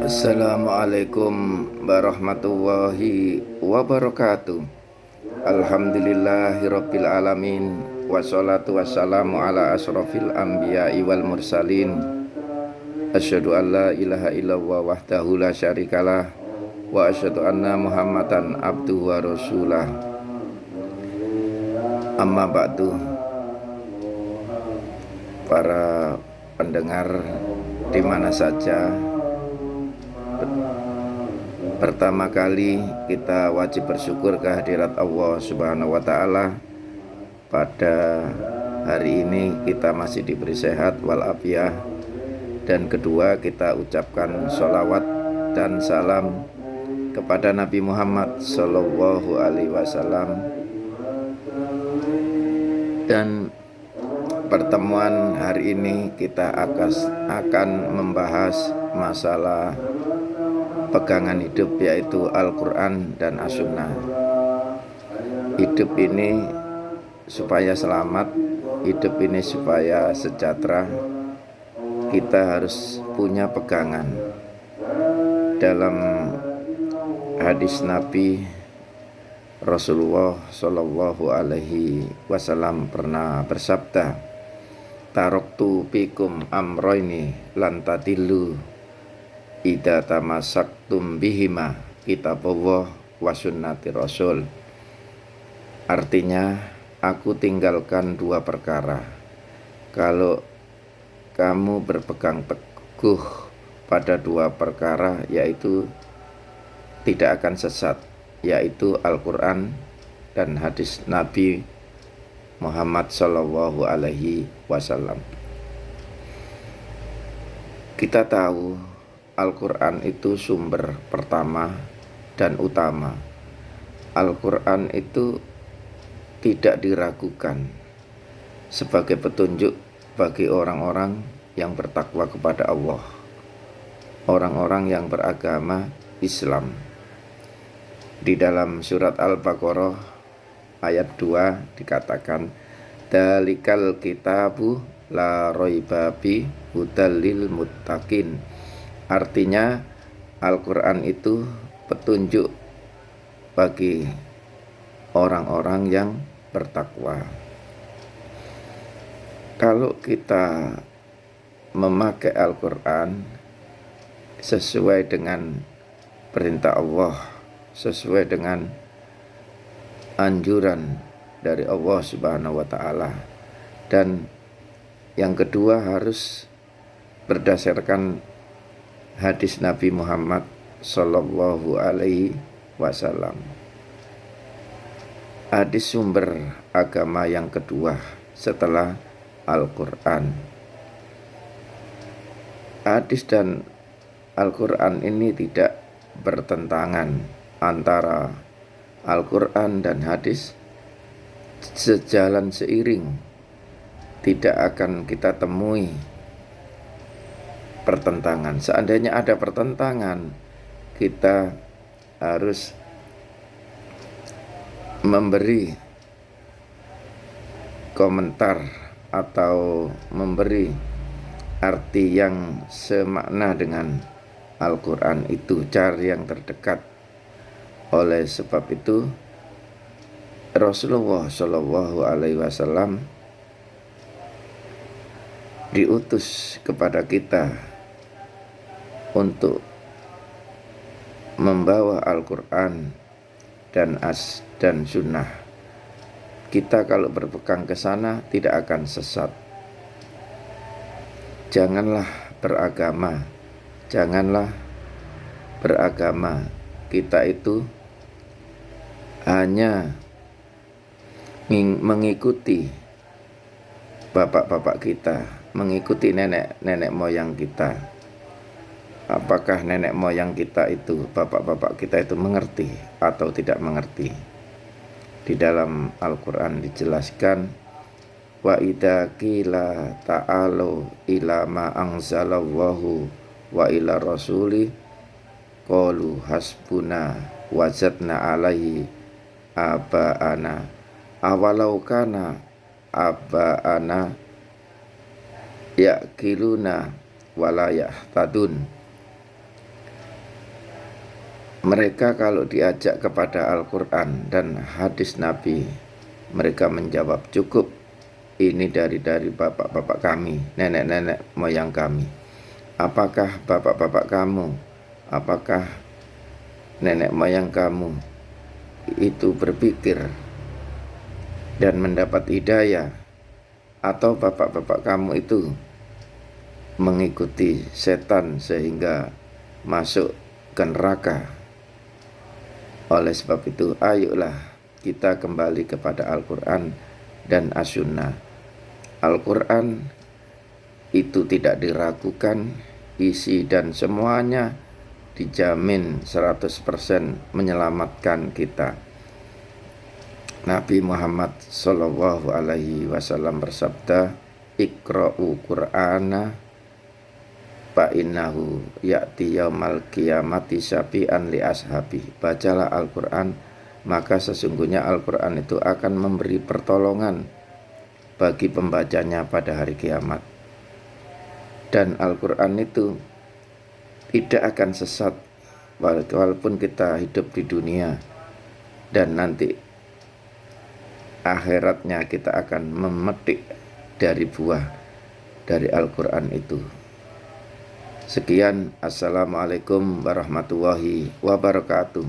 Assalamualaikum warahmatullahi wabarakatuh. Alhamdulillahirabbil alamin. Wassalatu wassalamu ala asrofil anbiya'i wal mursalin. Asyhadu an la ilaha illallah wahdahu la syarikalah wa asyhadu anna Muhammadan abduhu wa rasulah. Amma ba'du. Para pendengar di mana saja, pertama kali kita wajib bersyukur kehadirat Allah Subhanahu wa Ta'ala. Pada hari ini kita masih diberi sehat walafiat. Dan kedua, kita ucapkan sholawat dan salam kepada Nabi Muhammad Sallallahu Alaihi Wasallam. Dan pertemuan hari ini kita akan membahas masalah pegangan hidup, yaitu Al-Quran dan As-Sunnah. Hidup ini supaya selamat, hidup ini supaya sejahtera, kita harus punya pegangan. Dalam hadis Nabi, Rasulullah Shallallahu Alaihi Wasallam pernah bersabda, "Taroktu pikum amroini lantadilu idza tamassaktum bihima kitabullah wa sunnati rasul." Artinya, aku tinggalkan dua perkara. Kalau kamu berpegang teguh pada dua perkara, yaitu tidak akan sesat, yaitu Al-Quran dan hadis Nabi Muhammad Sallallahu Alaihi Wasallam. Kita tahu Al-Quran itu sumber pertama dan utama. Al-Quran itu tidak diragukan sebagai petunjuk bagi orang-orang yang bertakwa kepada Allah, orang-orang yang beragama Islam. Di dalam surat Al-Baqarah ayat 2 dikatakan, "Dalikal kitabu la raiba fi hudal lil muttaqin." Artinya, Al-Quran itu petunjuk bagi orang-orang yang bertakwa. Kalau kita memakai Al-Quran sesuai dengan perintah Allah, sesuai dengan anjuran dari Allah Subhanahu wa Ta'ala, dan yang kedua harus berdasarkan hadis Nabi Muhammad Sallallahu Alaihi Wasallam. Hadis sumber agama yang kedua setelah Al-Quran. Hadis dan Al-Quran ini tidak bertentangan, antara Al-Quran dan hadis sejalan seiring. Tidak akan kita temui pertentangan. Seandainya ada pertentangan, kita harus memberi komentar atau memberi arti yang semakna dengan Al-Quran itu, cari yang terdekat. Oleh sebab itu, Rasulullah Shallallahu Alaihi Wasallam diutus kepada kita untuk membawa Al-Quran dan Sunnah. Kita kalau berpegang ke sana tidak akan sesat. Janganlah beragama kita itu hanya mengikuti bapak-bapak kita, mengikuti nenek moyang kita. Apakah nenek moyang kita itu, bapak-bapak kita itu mengerti atau tidak mengerti? Di dalam Al-Quran dijelaskan, wa idza qila ta'alu ila ma anzalallahu wa ila rasuli qalu hasbuna wajadna alaihi aba'ana awalau kana aba'ana ya'kiluna wala yahtadun. Mereka kalau diajak kepada Al-Quran dan hadis Nabi, mereka menjawab, cukup, ini dari bapak-bapak kami, nenek-nenek moyang kami. Apakah bapak-bapak kamu, apakah nenek moyang kamu itu berpikir dan mendapat hidayah, atau bapak-bapak kamu itu mengikuti setan sehingga masuk ke neraka? Oleh sebab itu, ayolah kita kembali kepada Al-Quran dan As-Sunnah. Al-Quran itu tidak diragukan, isi dan semuanya dijamin 100% menyelamatkan kita. Nabi Muhammad Shallallahu Alaihi Wasallam bersabda, "Iqra'u Qur'ana fa innahu ya'ti yaumal qiyamati syafi'an li ashabi." Bacalah Al-Quran, maka sesungguhnya Al-Quran itu akan memberi pertolongan bagi pembacanya pada hari kiamat. Dan Al-Quran itu tidak akan sesat walaupun kita hidup di dunia, dan nanti akhiratnya kita akan memetik dari buah dari Al-Quran itu. Sekian, assalamualaikum warahmatullahi wabarakatuh.